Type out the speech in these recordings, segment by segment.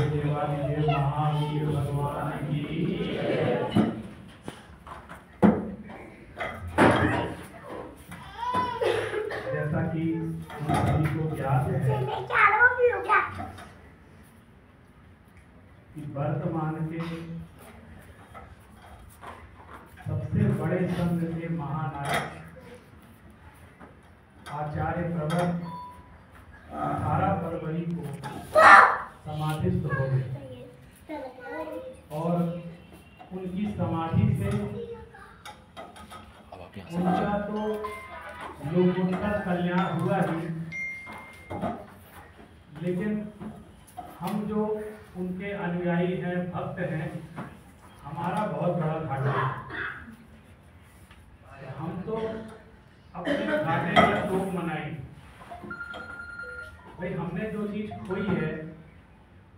देवादिदेव महावीर भगवान की जैसा कि हम सभी को ज्ञात है कि वर्तमान के सबसे बड़े संघ के महानायक आचार्य प्रवर 18 फरवरी को समाधिस्थ हो गए और उनकी समाधि से उनका तो लोकोत्तर कल्याण हुआ ही, लेकिन हम जो उनके अनुयायी हैं, भक्त हैं, हमारा बहुत बड़ा घाटा है। हम तो अपने घाटे का शोक मनाएं। भाई हमने जो चीज खोई है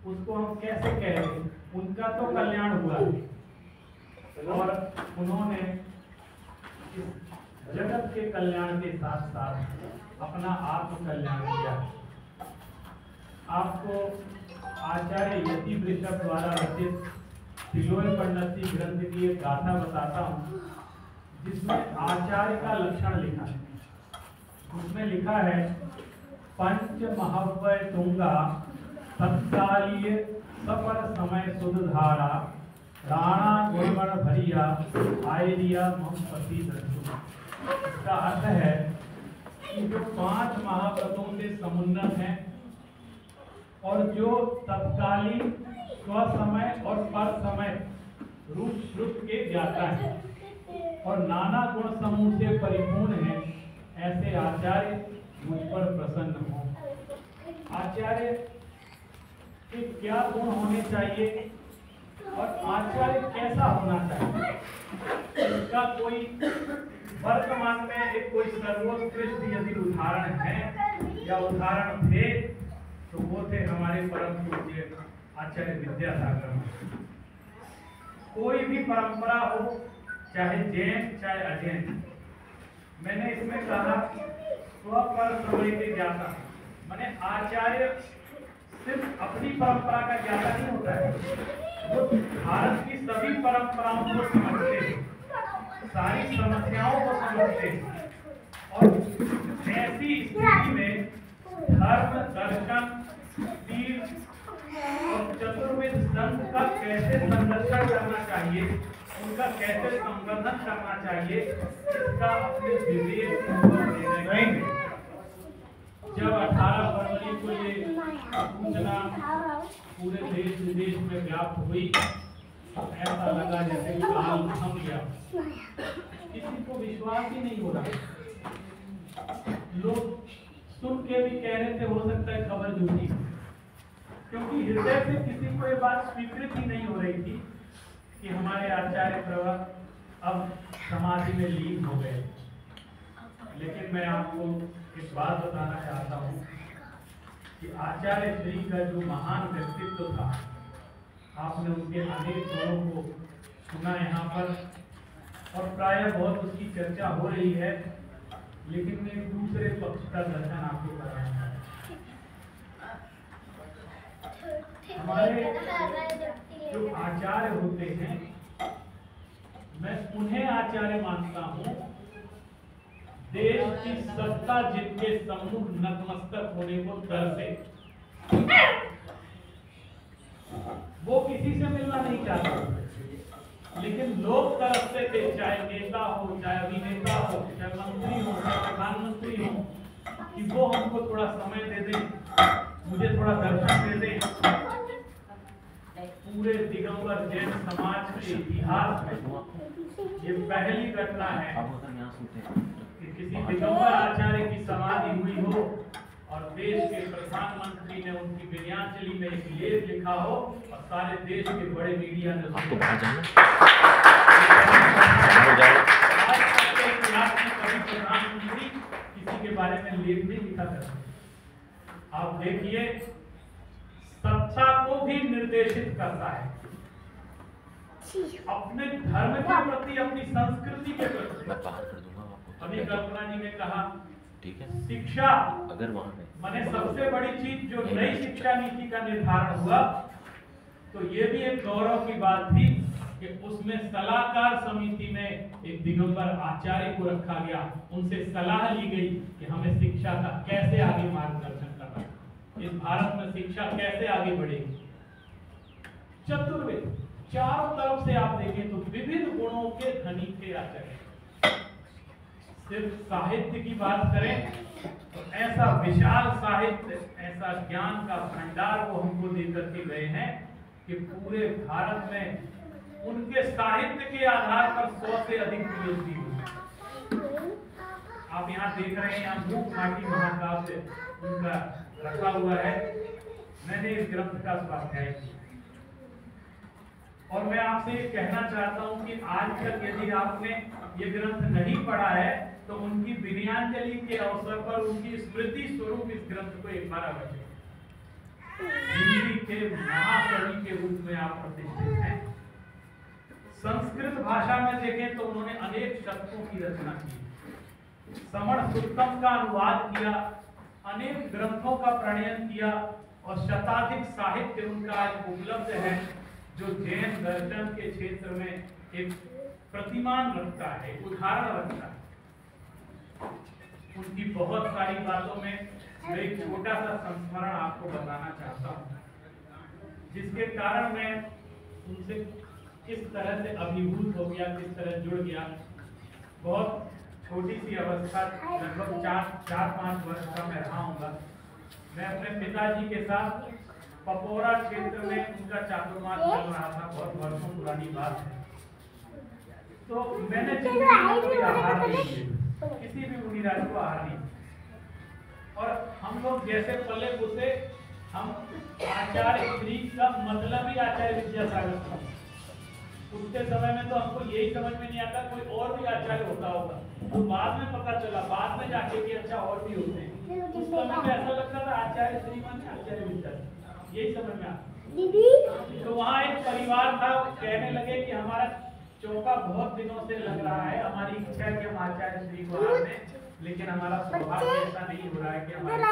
उसको हम कैसे कहें? उनका तो कल्याण हुआ है और उन्होंने जगत के कल्याण के साथ साथ अपना आत्म कल्याण किया। आपको आचार्य यति वृषभ द्वारा रचित तिलोपन्नति ग्रंथ की एक गाथा बताता हूँ, जिसमें आचार्य का लक्षण लिखा है। उसमें लिखा है, पंच महव्वय तुंगा तत्कालीय सफर समय सुधारा राणा गुणगण भरिया आयरिया ममपति दर्शु। इसका अर्थ है कि जो 5 महाव्रतों से समुन्नत हैं और जो तत्कालीन स्वसमय और पर समय रूप श्रुत के ज्ञाता है और नाना गुण समूह से परिपूर्ण है, ऐसे आचार्य मुझ पर प्रसन्न हो। आचार्य के क्या गुण होने चाहिए और आचार्य कैसा होना चाहिए, इसका कोई वर्तमान में एक कोई सर्वोत्कृष्ट यदि उदाहरण है या उदाहरण थे तो वो थे हमारे परम पूज्य आचार्य विद्यासागर। कोई भी परंपरा हो, चाहे जैन चाहे अजैन, मैंने इसमें कहा स्व पर समय के ज्ञाता। माने आचार्य सिर्फ अपनी परंपरा का ज्ञाता नहीं होता है, वो भारत की सभी परंपराओं को समझते हैं, सारी समस्याओं को समझते हैं और ऐसी स्थिति में धर्म, दर्शन, तीर्थ और चतुर्वेद संघ का कैसे संरक्षण करना चाहिए, उनका कैसे संवर्धन करना चाहिए, इसका अपने विवेक देंगे। जब 18 फरवरी को ये सूचना पूरे देश विदेश में व्याप्त हुई, ऐसा लगा जैसे काल थम गया। किसी को विश्वास ही नहीं हो रहा। लोग सुन के भी कह रहे थे हो सकता है खबर झूठी, क्योंकि हृदय से किसी को ये बात स्वीकृत ही नहीं हो रही थी कि हमारे आचार्य प्रवर अब समाधि में लीन हो गए। लेकिन मैं आपको एक बात बताना चाहता हूँ कि आचार्य श्री का जो महान व्यक्तित्व था, आपने उनके अनेक गुणों को सुना यहाँ पर और प्रायः बहुत उसकी चर्चा हो रही है, लेकिन मैं एक दूसरे पक्ष का दर्शन आपको कराना है। हमारे जो आचार्य होते हैं, मैं उन्हें आचार्य मानता हूँ देश की सत्ता जिनके सम्मुख नतमस्तक होने को तरसे। वो किसी से मिलना नहीं चाहते, लेकिन लोग तरसते थे, चाहे नेता हो, चाहे अभिनेता हो, चाहे मंत्री हो, चाहे प्रधानमंत्री हो, कि वो हमको थोड़ा समय दे दें, मुझे थोड़ा दर्शन दे दें। पूरे दिगंबर जैन समाज के इतिहास में ये पहली घटना है कि किसी दिगंबर आचार्य की समाधि हुई हो और देश के प्रधानमंत्री ने उनकी विनयाचली में एक लेख लिखा हो और सारे देश के बड़े मीडिया ने उसको प्रधानमंत्री किसी के बारे में लेख नहीं लिखा करते। आप देखिए सत्ता को भी निर्देशित करता है, अपने धर्म के प्रति, अपनी संस्कृति के प्रति। मैं बाहर कर दूंगा आपको। अभी कल्पना जी ने कहा, ठीक है, शिक्षा अगर वहां में माने सबसे बड़ी चीज जो नई शिक्षा नीति का निर्धारण हुआ, तो ये भी एक गौरव की बात थी कि उसमें सलाहकार समिति में एक दिगंबर आचार्य को रखा गया, उनसे सलाह ली गई कि हमें शिक्षा का कैसे आगे मार्गदर्शन करना, इस भारत में शिक्षा कैसे आगे बढ़ेगी। चतुर्वेद चारों तरफ से आप देखें तो विविध गुणों के धनी थे आचार्य। सिर्फ साहित्य की बात करें तो ऐसा विशाल साहित्य, ऐसा ज्ञान का भंडार वो हमको देकर के गए हैं कि पूरे भारत में उनके साहित्य के आधार पर 100 से अधिक पीएचडी हुए। आप यहाँ देख रहे हैं, यहाँ मूक माटी महाकाव्य उनका रखा हुआ है। मैंने इस ग्रंथ का स्वाध्याय किया और मैं आपसे ये कहना चाहता हूं कि आज तक यदि आपने ये ग्रंथ नहीं पढ़ा है तो उनकी विनयाञ्जलि के अवसर पर उनकी स्मृति स्वरूप इस ग्रंथ को एक बार अवश्य। हिंदी के महाकवि के रूप में आप प्रतिष्ठित हैं। संस्कृत भाषा में देखें तो उन्होंने अनेक शतकों की रचना की, समण सुत्तम का अनुवाद किया, अनेक ग्रंथों का प्रणयन किया और शताधिक साहित्य उनका आज उपलब्ध है जो जैन दर्शन के क्षेत्र में एक प्रतिमान रखता है, उदाहरण रखता है। उनकी बहुत सारी बातों में मैं एक छोटा सा संस्मरण आपको बताना चाहता हूँ, जिसके कारण मैं उनसे किस तरह से अभिभूत हो गया, किस तरह जुड़ गया। बहुत छोटी सी अवस्था, लगभग 4-5 वर्ष का मैं रहा हूँगा। मैं अपने पिताजी के साथ पपोरा क्षेत्र में उनका चातुर्मास चल रहा था, बहुत वर्षों पुरानी बात है। तो मैंने कभी आहार नहीं किया, किसी भी मुनिराज को आहार नहीं। और हम लोग जैसे पले उसे हम आचार्य श्री का मतलब ही आचार्य विद्यासागर था। उसके समय में तो हमको यही समझ में नहीं आता कोई और भी आचार्य होता होगा, तो बाद में पता चला, बाद में जाके कि अच्छा और भी होते हैं। उस समय में ऐसा लगता था आचार्य श्रीमान आचार्य विद्यासागर, यही समझ में आता। तो वहाँ एक परिवार था, कहने लगे कि हमारा चौका बहुत दिनों से लग रहा है, हमारी इच्छा है कि हम आचार्य श्री को आहार दें, लेकिन हमारा सौभाग्य ऐसा नहीं हो रहा है कि हमारी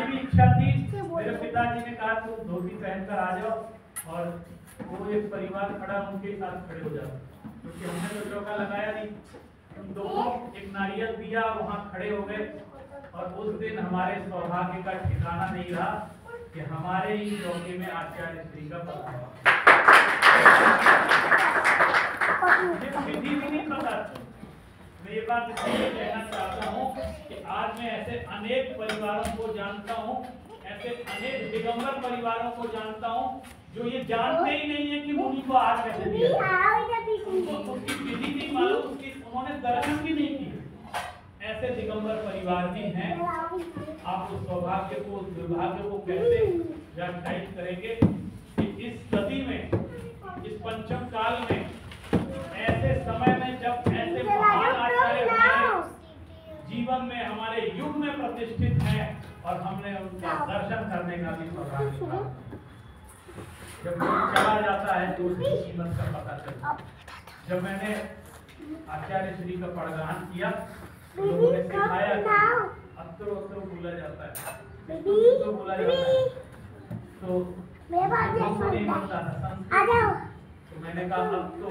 भी इच्छा थी। मेरे पिताजी ने कहा तुम धोती पहनकर आ जाओ और वो एक परिवार खड़ा उनके साथ खड़े हो जाओ, क्योंकि हमने तो चौका लगाया नहीं। हम दोनों एक नारियल दिया, वहाँ खड़े हो गए और उस दिन हमारे सौभाग्य का ठिकाना नहीं रहा कि हमारे ही चौके में आचार्य श्री का पद। विधि भी नहीं पता। मैं ये बात इसलिए कहना चाहता हूँ कि आज मैं ऐसे अनेक परिवारों को जानता हूँ, ऐसे अनेक दिगंबर परिवारों को जानता हूँ जो ये जानते ही नहीं है कि मुनि को आहार कैसे दिया, उनको उसकी विधि नहीं मालूम, उसकी उन्होंने दर्शन भी नहीं की। ऐसे दिगंबर परिवार भी हैं। आप उस सौभाग्य को, उस दुर्भाग्य को कैसे व्याख्यायित करेंगे कि इस सदी में, इस पंचम काल में, ऐसे समय में जब ऐसे महान आचार्य हमारे जीवन में, हमारे युग में प्रतिष्ठित हैं और हमने उनका दर्शन करने का भी सौभाग्य पाया। जब कोई चला जाता है तो उसकी कीमत का पता चलता है। जब मैंने आचार्य श्री का पढ़गान किया तो लोगों ने सिखाया कि अत्रो बोला जाता है, तो बोला जाता है, तो नहीं बनता था। तो मैंने कहा अब तो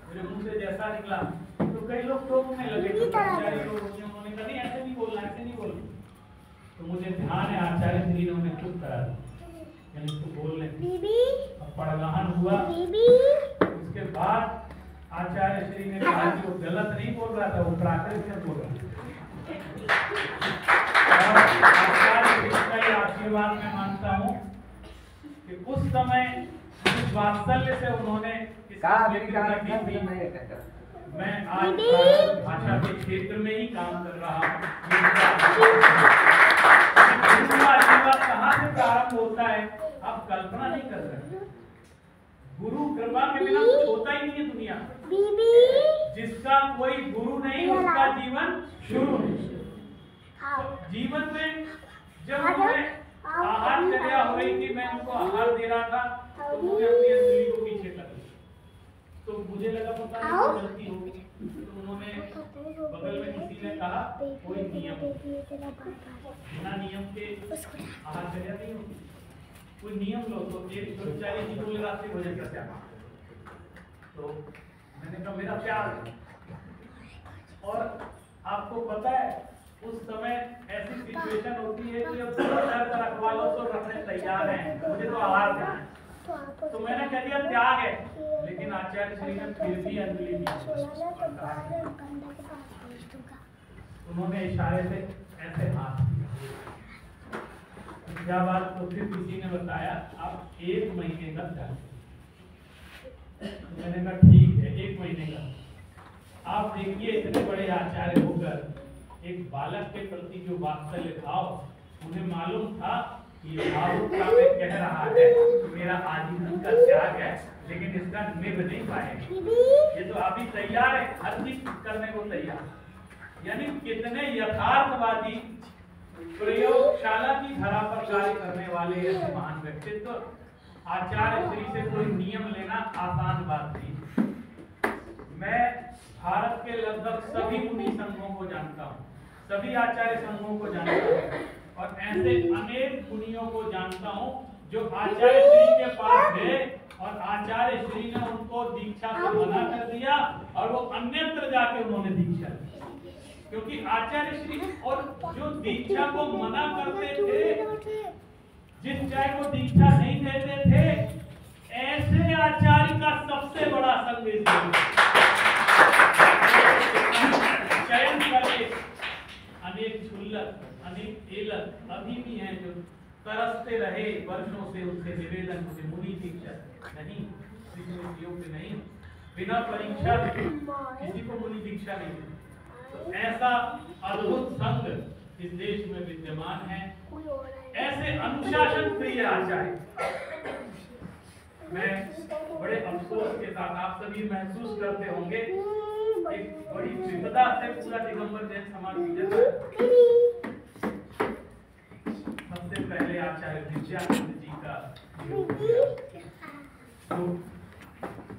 मेरे मुंह से जैसा निकला तो कई लोग टोकने लगे, उन्होंने कहा नहीं ऐसे नहीं बोलना, ऐसे नहीं बोलना। तो मुझे ध्यान है आचार्य श्री ने उन्हें चुप करा दिया, इसको बोलने। अब पढ़गान हुआ, उसके बाद आचार्य श्री ने कहा कि वो गलत नहीं बोल रहा था, वो प्राकृत में बोल रहा था। आचार्य श्री का ये आशीर्वाद मैं मानता हूँ कि उस समय इस वात्सल्य से उन्होंने मैं आज भाषा के क्षेत्र में ही काम कर रहा हूँ। आशीर्वाद कहाँ से प्रारंभ होता है आप कल्पना नहीं कर सकते। गुरु कृपा के बिना कुछ होता ही नहीं है दुनिया। जिसका कोई गुरु नहीं उसका जीवन शुरू नहीं। तो जीवन में जब उन्होंने आहारचर्या हो रही थी, मैं उनको आहार दे रहा था, तो उन्होंने अपनी अंजलि को पीछे कर दिया। तो मुझे लगा पता नहीं कोई गलती होगी, तो उन्होंने बगल में किसी ने कहा कोई नियम, बिना नियम के आहारचर्या नहीं होती, कोई नियम लो। तो एक ब्रह्मचारी जी बोले रात्रि भोजन का त्याग, तो मैंने कहा मेरा त्याग। और आपको पता है उस समय ऐसी सिचुएशन होती है कि अब 10 रखवा लो तो रखने तैयार हैं, मुझे तो आहार देना है। तो मैंने कह दिया त्याग है, लेकिन आचार्य श्री ने फिर भी अंजलि दी। उन्होंने इशारे से ऐसे हाथ किया। क्या बात, तो फिर किसी ने बताया आप 1 महीने का त्याग। मैंने कहा ठीक है 1 महीने का। आप देखिए इतने बड़े आचार्य होकर एक बालक के प्रति जो वात्सल्य भाव, उन्हें मालूम था ये भावुकता में कह रहा है कि मेरा आजीवन का त्याग है, लेकिन इसका निभ नहीं पाएगा। ये तो अभी तैयार है, हर चीज करने को तैयार। यानी कितने यथार्थवादी, प्रयोगशाला की धरा पर कार्य करने वाले ऐसे महान व्यक्तित्व। आचार्य श्री से कोई नियम लेना आसान बात नहीं। मैं भारत के लगभग सभी मुनि संघों को जानता हूँ, सभी आचार्य संघों को जानता हूँ, और ऐसे अनेक मुनियों को जानता हूँ जो आचार्य श्री के पास गए और आचार्य श्री ने उनको दीक्षा से मना कर दिया और वो अन्यत्र जाके उन्होंने दीक्षा ली। क्योंकि आचार्य श्री और जो दीक्षा को मना करते थे, जिस चाय को दीक्षा नहीं देते थे, ऐसे आचार्य का सबसे बड़ा संघ चयन करके अनेक क्षुल्लक, अनेक एलक अभी भी हैं जो तरसते रहे वर्षों से उनसे निवेदन, मुझे मुनि दीक्षा नहीं, ऋषियों से नहीं, बिना परीक्षा किसी को मुनि दीक्षा नहीं दी। तो ऐसा अद्भुत संघ इस देश में विद्यमान है, ऐसे अनुशासन प्रिय आचार्य। मैं बड़े अफसोस के साथ, आप सभी महसूस करते होंगे, एक बड़ी विपदा से पूरा दिगंबर जैन समाज गुजर रहा है। सबसे पहले आचार्य विद्यानंद जी का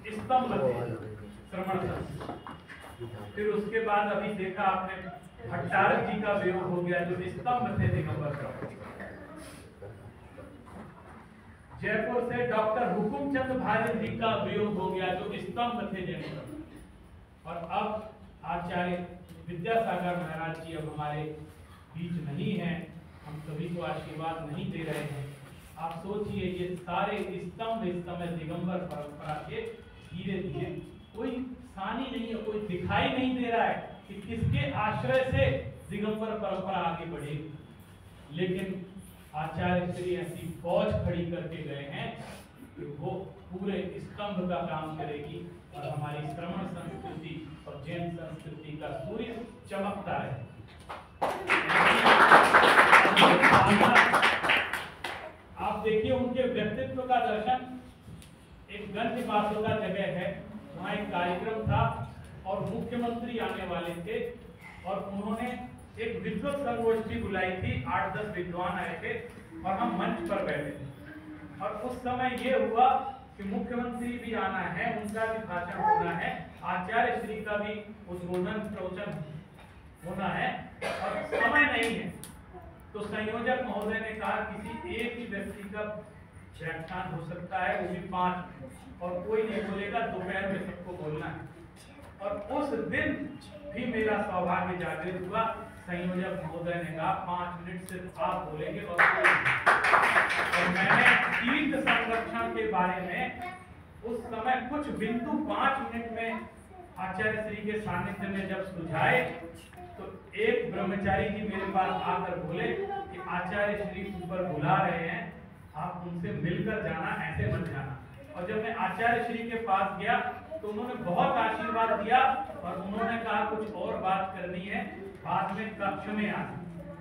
स्तंभ श्रवण संघ, फिर उसके बाद अभी देखा आपने भट्टारक जी का वियोग हो गया जो स्तंभ थे दिगंबर का। जयपुर से डॉक्टर हुकुमचंद भारी जी का वियोग हो गया जो स्तंभ थे जयपुर। और अब आचार्य विद्यासागर महाराज जी अब हमारे बीच नहीं हैं, हम सभी को आशीर्वाद नहीं दे रहे हैं। आप सोचिए ये सारे स्तंभ इस समय दिगंबर परंपरा के धीरे धीरे, कोई सानी नहीं है, कोई दिखाई नहीं दे रहा है कि किसके आश्रय से दिगंबर परंपरा आगे बढ़ेगी। लेकिन आचार्य श्री ऐसी फौज खड़ी करके गए हैं कि वो पूरे स्तंभ का काम करेगी और हमारी श्रवण संस्कृति और जैन संस्कृति का सूर्य चमकता है। आप देखिए उनके व्यक्तित्व का दर्शन, एक गंज बासोदा जगह है, वहाँ एक कार्यक्रम था और मुख्यमंत्री आने वाले थे और उन्होंने एक विद्वत संगोष्ठी बुलाई थी, 8-10 विद्वान आए थे और हम मंच पर बैठे थे। और उस समय ये हुआ कि मुख्यमंत्री भी आना है, उनका भी भाषण होना है, आचार्य श्री का भी उद्बोधन प्रवचन होना है और समय नहीं है। तो संयोजक महोदय ने कहा किसी एक ही व्यक्ति का व्याख्यान हो सकता है, वो भी 5 मिनट, और कोई नहीं बोलेगा, दोपहर में सबको बोलना है। और उस दिन भी मेरा सौभाग्य जागृत हुआ, संयोजक महोदय ने कहा 5 मिनट सिर्फ आप बोलेंगे और मैंने तीर्थ संरक्षण के बारे में उस समय कुछ बिंदु 5 मिनट में आचार्य श्री के सानिध्य में जब सुझाए तो एक ब्रह्मचारी जी मेरे पास आकर बोले कि आचार्य श्री ऊपर बुला रहे हैं, आप उनसे मिलकर जाना, ऐसे मत जाना। और जब मैं आचार्य श्री के पास गया तो उन्होंने बहुत आशीर्वाद दिया और उन्होंने कहा कुछ और बात करनी है, बाद में कक्ष में आना।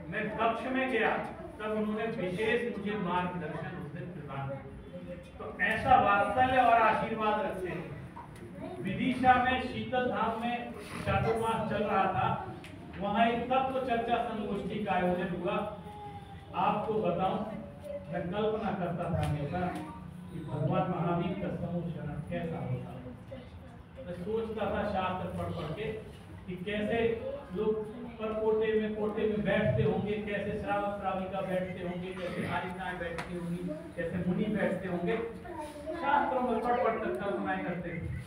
मैं कक्ष में गया तब उन्होंने विशेष मुझे मार्गदर्शन उस दिन प्रदान किया। तो ऐसा वात्सल्य और आशीर्वाद रखते हैं। विदिशा में शीतल धाम में चातुर्मास चल रहा था, वहाँ एक तत्व चर्चा संगोष्ठी का आयोजन हुआ। आपको बताऊं, मैं कल्पना करता था हमेशा कि भगवान महावीर का समूह शरण कैसा होता। मैं सोचता था शास्त्र पढ़ के कि कैसे लोग परकोटे में बैठते होंगे, कैसे श्रावक श्राविका बैठते होंगे, कैसे हारिकाएं बैठती होंगी, कैसे मुनि बैठते होंगे। शास्त्रों में पढ़ कर कल्पनाएं करते थे।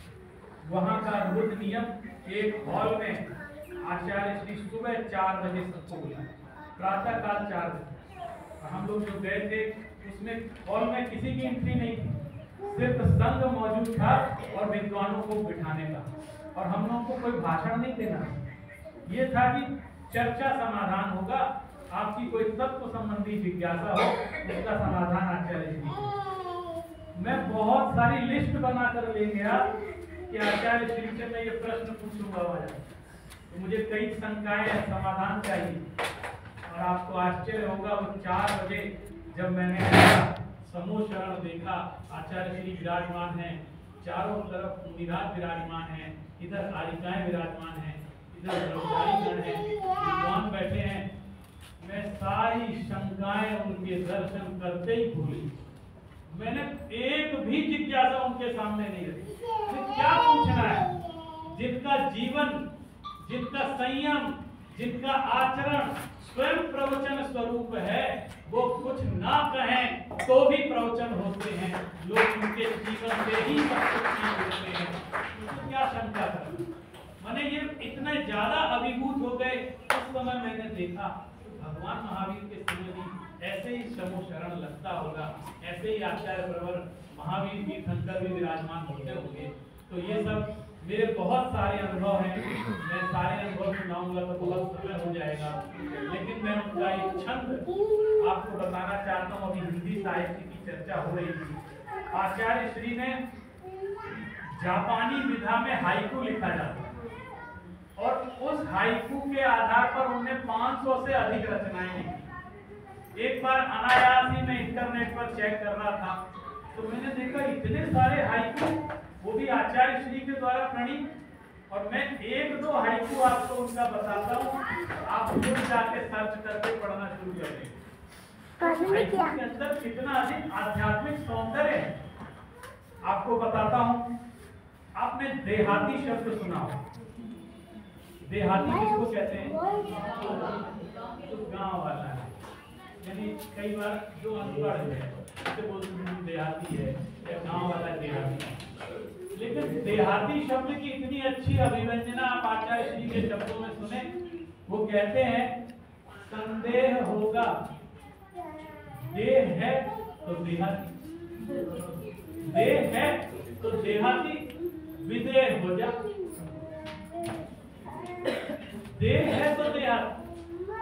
वहाँ का अद्भुत नियम, एक हॉल में आचार्य श्री सुबह 4 बजे सबको बुलाए, प्रातः काल 4 बजे। हम लोग जो गए थे उसमें हॉल में किसी की एंट्री नहीं थी, सिर्फ संघ मौजूद था और विद्वानों को बिठाने का, और हम लोगों को कोई भाषण नहीं देना। ये था कि चर्चा समाधान होगा, आपकी कोई तत्व संबंधी जिज्ञासा हो उसका समाधान आचार्य श्री। मैं बहुत सारी लिस्ट बनाकर ले गया कि आचार्य श्री से मैं ये प्रश्न पूछूंगा वहां, तो मुझे कई शंकाएं समाधान चाहिए। और आपको आश्चर्य होगा, वो 4 बजे जब मैंने समूह शरण देखा, आचार्य श्री विराजमान हैं, चारों तरफ मुनिराज विराजमान हैं, इधर आरिकाएं विराजमान हैं, इधर ब्रह्मचारीगण हैं, विद्वान बैठे हैं। मैं सारी शंकाएं उनके दर्शन करते ही भूली। मैंने एक भी जिज्ञासा उनके सामने नहीं रखी। क्या पूछना है? जिनका जीवन, जिनका संयम, जिनका आचरण स्वयं प्रवचन स्वरूप है, वो कुछ ना कहें तो भी प्रवचन होते हैं। लोग उनके जीवन से ही सब कुछ सीख लेते हैं। तो क्या शंका करें? मैंने ये इतने ज्यादा अभिभूत हो गए। उस समय मैंने देखा भगवान महावीर के समय भी ऐसे ही समूह शरण लगता होगा, ऐसे ही आचार्य प्रवर महावीर की तीर्थंकर भी विराजमान होते होंगे। तो ये सब मेरे बहुत सारे अनुभव हैं। मैं सारे अनुभव सुनाऊंगा तो बहुत समय हो जाएगा, लेकिन मैं उनका एक छंद आपको बताना चाहता हूँ। अभी हिंदी साहित्य की चर्चा हो रही थी। आचार्य श्री ने जापानी विधा में हाइकू लिखा जाता है, और उस हाइकू के आधार पर उन्होंने 500 से अधिक रचनाएं लिखी। एक बार अनायास ही मैं इंटरनेट पर चेक कर रहा था, तो मैंने देखा इतने सारे हाइकू, वो भी आचार्य श्री के द्वारा प्रणीत। और मैं 1-2 हाइकू आपको उनका बताता हूँ, आप खुद जाके सर्च करके पढ़ना शुरू कर देंगे। हाइकू के अंदर कितना अधिक आध्यात्मिक सौंदर्य है आपको बताता हूँ। आपने देहाती शब्द सुना हो? देहाती किसको कहते हैं? जो गांव वाला है, यानी कई बार जो अनपढ़ है उसे बोलते हैं देहाती है, या गांव वाला देहाती है। लेकिन देहाती शब्द की इतनी अच्छी अभिव्यंजना आप आचार्य श्री के शब्दों में सुने। वो कहते हैं संदेह होगा, देह है तो देहाती, देह है तो देहाती, विदेह हो जा। देह है तो देहाती,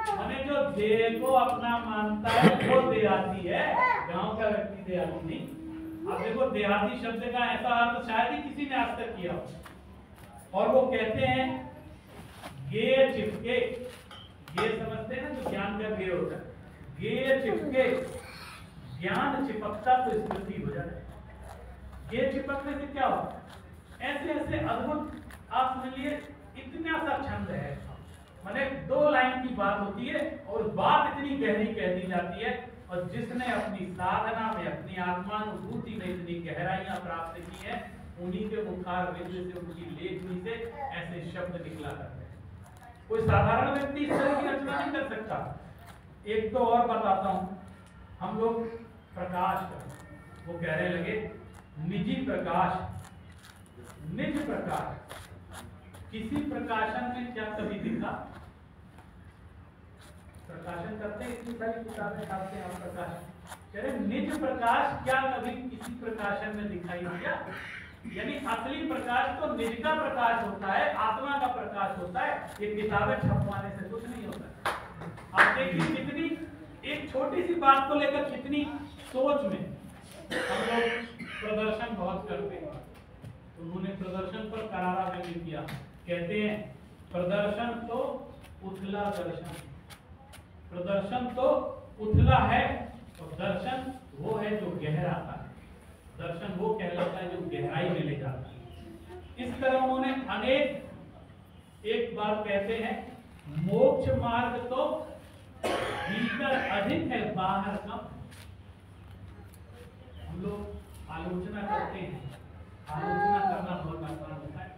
माने जो देह को अपना मानता है वो देहाती है, गांव का व्यक्ति देहाती नहीं। अब देखो, देहाती शब्द का ऐसा अर्थ शायद ही किसी ने आज तक किया हो। और वो कहते हैं गे चिपके, गे समझते हैं ना, जो ज्ञान का गे होता है, गे चिपके, ज्ञान चिपकता तो स्मृति हो जाए। गे चिपकने से क्या होता है? ऐसे ऐसे अद्भुत, आप समझिए इतना सा छंद है, माने 2 लाइन की बात होती है और बात इतनी गहरी कह दी जाती है। और जिसने अपनी साधना में, अपनी आत्मानुभूति में इतनी गहराइयां प्राप्त की है, उन्हीं के मुखार विंद से, उनकी लेखनी से ऐसे शब्द निकला करते हैं। कोई साधारण व्यक्ति इस तरह की रचना नहीं कर सकता। एक तो और बताता हूँ, हम लोग प्रकाश का, वो कहने लगे निजी प्रकाश, निज प्रकाश। किसी प्रकाशन में क्या कभी दिखा? प्रकाशन करते हैं, इतनी सारी किताबें छापते हैं हम प्रकाशन, कह रहे निज प्रकाश क्या कभी किसी प्रकाशन में दिखाई दिया? यानी असली प्रकाश तो निज का प्रकाश होता है, आत्मा का प्रकाश होता है। ये किताबें छपवाने से कुछ नहीं होता। आप देखिए कितनी एक छोटी सी बात को लेकर कितनी सोच में हम लोग प्रदर्शन बहुत करते हैं। उन्होंने प्रदर्शन पर करारा व्यक्त किया, कहते हैं प्रदर्शन तो उथला दर्शन, प्रदर्शन तो उथला है और दर्शन वो है जो गहराता है। दर्शन वो कहलाता है जो गहराई में ले जाता है। इस तरह उन्होंने अनेक, एक बार कहते हैं मोक्ष मार्ग तो भीतर अधिक है, बाहर कम। हम लोग आलोचना करते हैं, आलोचना करना बहुत आसान होता है,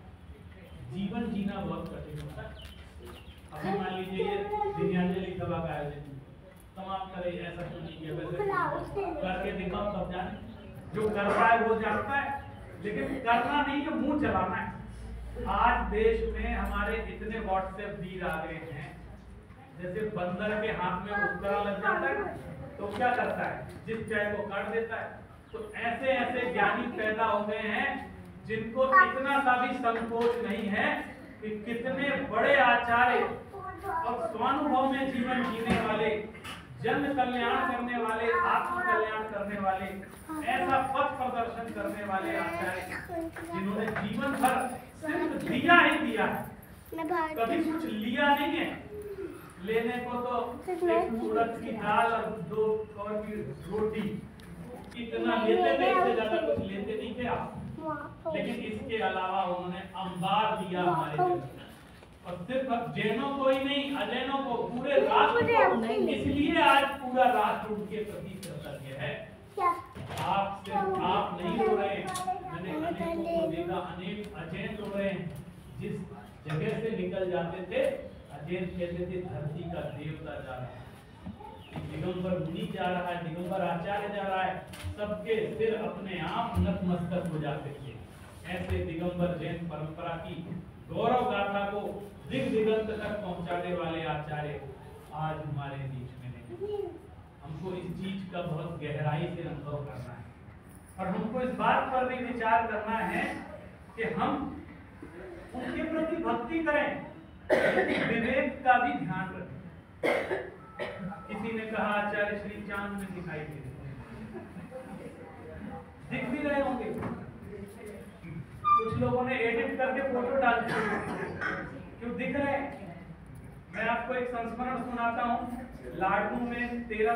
जीवन जीना बहुत कठिन होता है। अभी मान लीजिए ये विद्यांजलि सभा का आयोजन समाप्त करे, ऐसा तो नहीं है, वैसे करके दिखाओ तब जाने। जो करता है वो जानता है, लेकिन करना नहीं है, मुंह चलाना है। आज देश में हमारे इतने व्हाट्सएप वीर आ गए हैं, जैसे बंदर के हाथ में उपकरण लग जाता है तो क्या करता है, जिस चाय को काट देता है। तो ऐसे ऐसे ज्ञानी पैदा हो गए हैं जिनको इतना सा भी संकोच नहीं है कि कितने बड़े आचार्य और स्वानुभव में जीवन जीने वाले, जन कल्याण करने वाले, आत्म कल्याण करने वाले, ऐसा पथ प्रदर्शन करने वाले आचार्य जिन्होंने जीवन भर सिर्फ दिया ही दिया है, कभी कुछ लिया नहीं है। लेने को तो एक उड़द की दाल और 2 कौर की रोटी इतना लेते थे, इससे ज्यादा कुछ लेते नहीं थे आप। लेकिन इसके अलावा उन्होंने अंबार दिया हमारे जन, और सिर्फ जैनों को ही नहीं, अजैनों को, पूरे राष्ट्र को। इसलिए आज पूरा राष्ट्र उनके प्रति कृतज्ञ है। आप सिर्फ आप नहीं रो रहे, मैंने अनेकों को देखा, अनेक अजैन रो रहे हैं। जिस जगह से निकल जाते थे, अजैन कहते थे धरती का देवता जा रहा है, दिगंबर मुनि जा रहा है, दिगंबर आचार्य जा रहा है, सबके सिर अपने आप नतमस्तक हो जाते थे। ऐसे दिगंबर जैन परंपरा की गौरव गाथा को दिग दिगंत तक पहुंचाने वाले आचार्य आज हमारे बीच में नहीं। हमको इस चीज का बहुत गहराई से अनुभव करना है, और हमको इस बात पर भी विचार करना है कि हम उनके प्रति भक्ति करें, विवेक का भी ध्यान रखें। किसी ने कहा आचार्य श्री चांद में दिखाई दे रहे, दिख भी रहे होंगे। कुछ लोगों ने एडिट करके फोटो डाल दी, क्यों दिख रहे हैं। मैं आपको एक संस्मरण सुनाता हूँ। लाडनू में 13